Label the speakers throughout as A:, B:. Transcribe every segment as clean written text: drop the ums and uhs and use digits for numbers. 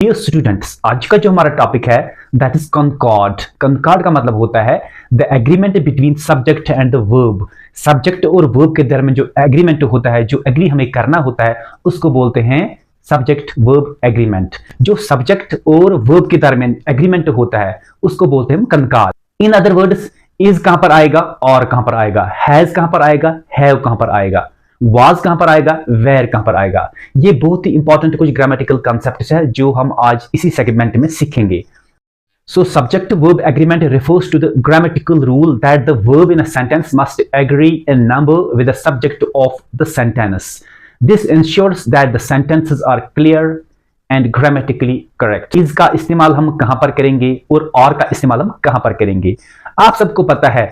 A: Dear students, आज का जो हमारा टॉपिक है दैट इज कॉन्कॉर्ड। कॉन्कॉर्ड का मतलब होता है the agreement between subject and the verb. Subject और वर्ब के दरमियान जो एग्रीमेंट होता है, जो एग्री हमें करना होता है, उसको बोलते हैं सब्जेक्ट वर्ब एग्रीमेंट। जो सब्जेक्ट और वर्ब के दरमियान एग्रीमेंट होता है उसको बोलते हैं concord. In other words, is कहां पर आएगा और कहां पर आएगा, हैज कहां पर आएगा, हैव कहां पर आएगा, वाज कहां पर आएगा, वेयर कहां पर आएगा। ये बहुत ही इंपॉर्टेंट कुछ ग्रामेटिकल कॉन्सेप्ट्स है जो हम आज इसी सेगमेंट में सीखेंगे। So subject verb agreement refers to the grammatical rule that the verb in a sentence must agree in number with the subject of the sentence. This ensures that the sentences are clear and grammatically correct. इसका इस्तेमाल हम कहां पर करेंगे और का इस्तेमाल हम कहां पर करेंगे। आप सबको पता है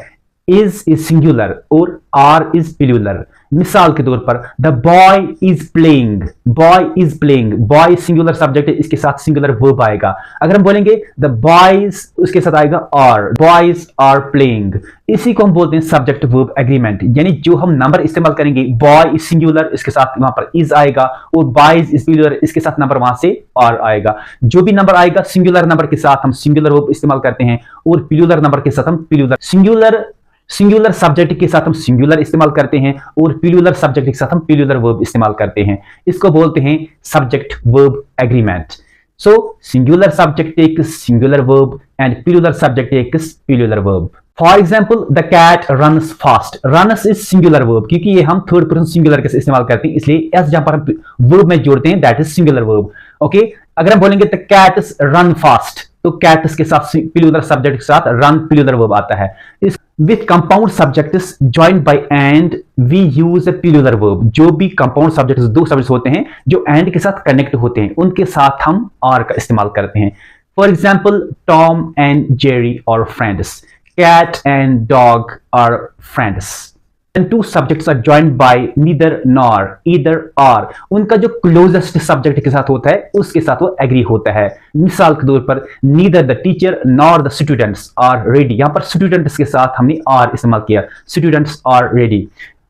A: is सिंगुलर और are is प्लूरल। मिसाल के तौर पर the boy is playing, boy is playing, boy singular subject है, इसके साथ सिंगुलर वर्ब आएगा। अगर हम बोलेंगे द बॉयज, उसके साथ आएगा आर, बॉयज आर प्लेइंग। इसी को हम बोलते हैं सब्जेक्ट वर्ब एग्रीमेंट। यानी जो हम नंबर इस्तेमाल करेंगे, बॉय इज सिंगुलर, इसके साथ वहां पर इज आएगा, और बॉयज इज प्लूरल, इसके साथ नंबर वहां से आर आएगा। जो भी नंबर आएगा सिंगुलर नंबर के साथ हम सिंगुलर वर्ब इस्तेमाल करते हैं, और प्लूरल नंबर के साथ हम प्लूरल सिंगुलर सब्जेक्ट के साथ हम सिंगुलर इस्तेमाल करते हैं, और प्लूरल सब्जेक्ट के साथ हम प्लूरल वर्ब इस्तेमाल करते हैं। इसको बोलते हैं subject verb agreement. So singular subject एक singular verb and plural subject एक plural verb. For example the cat runs fast. Runs is singular verb, क्योंकि ये हम थर्ड पर्सन सिंगुलर के इस्तेमाल करते हैं, इसलिए एस जहां पर हम वर्ब में जोड़ते हैं that is singular verb. Okay, अगर हम बोलेंगे द कैट्स रन फास्ट, तो कैट्स के साथ प्लूरल सब्जेक्ट के साथ रन प्लूरल वर्ब आता है। इस with compound subjects joined by and we use a plural verb. जो भी कंपाउंड सब्जेक्ट्स, दो सब्जेक्ट्स होते हैं जो एंड के साथ कनेक्ट होते हैं, उनके साथ हम आर का इस्तेमाल करते हैं। For example Tom and Jerry are friends, cat and dog are friends. And two subjects are joined by neither nor, either or। उनका जो क्लोजेस्ट सब्जेक्ट के साथ होता है उसके साथ वो एग्री होता है। मिसाल के तौर पर neither the teacher nor the students are ready। यहां पर स्टूडेंट्स के साथ हमने are इस्तेमाल किया, students are ready।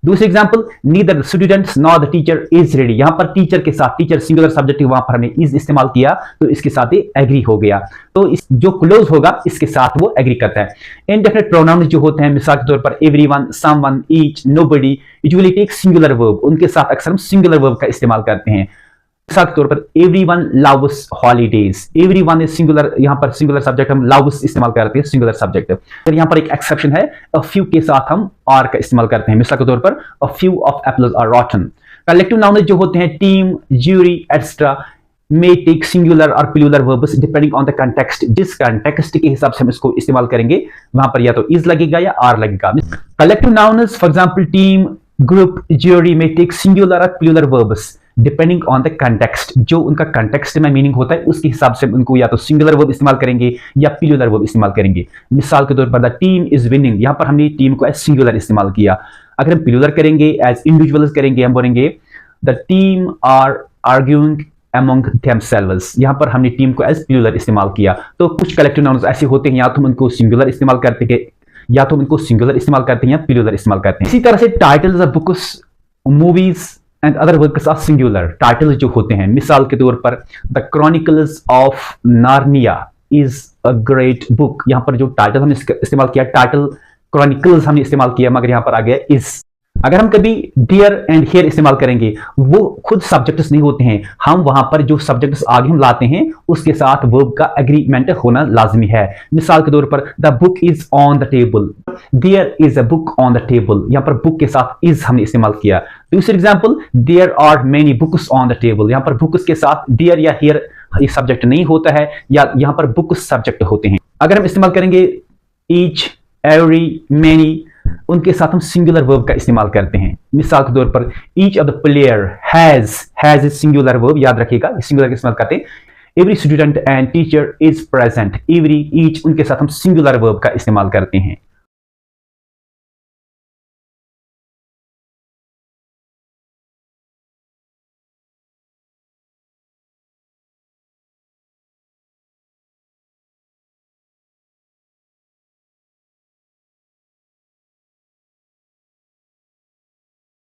A: दूसरी example neither the students nor the teacher is ready। यहां पर टीचर के साथ, टीचर सिंगुलर सब्जेक्ट वहां पर हमने is इस्तेमाल किया, तो इसके साथ ये एग्री हो गया। तो इस जो क्लोज होगा इसके साथ वो एग्री करता है। इनडेफिनिट प्रोनाउन जो होते हैं, मिसाल के तौर पर everyone, someone, each, nobody, usually take singular verb. उनके साथ अक्सर हम सिंगुलर वर्ब का इस्तेमाल करते हैं। मिसाल के तौर पर everyone loves holidays. Everyone is singular, यहां पर सिंगुलर सब्जेक्ट हम लव्स इस्तेमाल करते हैं, सिंगुलर सब्जेक्ट। फिर यहां पर एक एक्सेप्शन है, अ फ्यू के साथ हम आर का इस्तेमाल करते हैं। मिसाल के तौर पर a few of apples are rotten. Collective noun जो होते हैं team, jury extra, may take singular और plural verbs depending on the context। जिस context के हिसाब से हम इसको इस्तेमाल करेंगे वहां पर या तो is लगेगा या are लगेगा। collective nouns for example team, group, jury may take singular और plural verbs depending on the context। जो उनका context में मीनिंग होता है उसके हिसाब से उनको या तो singular verb इस्तेमाल करेंगे या plural verb इस्तेमाल करेंगे। मिसाल के तौर पर the team is winning, यहां पर हमने टीम को as singular इस्तेमाल किया। अगर हम plural करेंगे, as individuals करेंगे, हम बोलेंगे the team are arguing among themselves। यहां पर हमने टीम को एज प्लूरल इस्तेमाल किया। तो कुछ कलेक्टिव नाउन्स ऐसे होते हैं, या तो हम उनको सिंगुलर इस्तेमाल करते हैं, या तो उनको सिंगुलर इस्तेमाल करते हैं या प्लूरल इस्तेमाल करते हैं। इसी तरह से titles of books, movies and other works are singular. Titles जो होते हैं, मिसाल के तौर पर the Chronicles of Narnia is a great book. यहां पर जो टाइटल हमने इस्तेमाल किया, टाइटल क्रॉनिकल्स हमने इस्तेमाल किया, मगर यहां पर आ गया इज। अगर हम कभी डियर एंड हियर इस्तेमाल करेंगे, वो खुद सब्जेक्ट्स नहीं होते हैं, हम वहां पर जो सब्जेक्ट्स आगे हम लाते हैं उसके साथ वर्ब का एग्रीमेंट होना लाजमी है। मिसाल के तौर पर the book is on the table, there is a book on the table. यहां पर बुक के साथ इज हमने इस्तेमाल किया। दूसरी example there are many books on the table. यहां पर बुक्स के साथ देयर या हियर ये सब्जेक्ट नहीं होता है, या यहां पर बुक्स सब्जेक्ट होते हैं। अगर हम इस्तेमाल करेंगे ईच, एवरी, मेनी, उनके साथ हम सिंगुलर वर्ब का इस्तेमाल करते हैं। मिसाल के तौर पर each of the player has is singular verb, याद रखिएगा सिंगुलर का इस्तेमाल करते हैं। Every student and teacher is present, every, each, उनके साथ हम सिंगुलर वर्ब का इस्तेमाल करते हैं।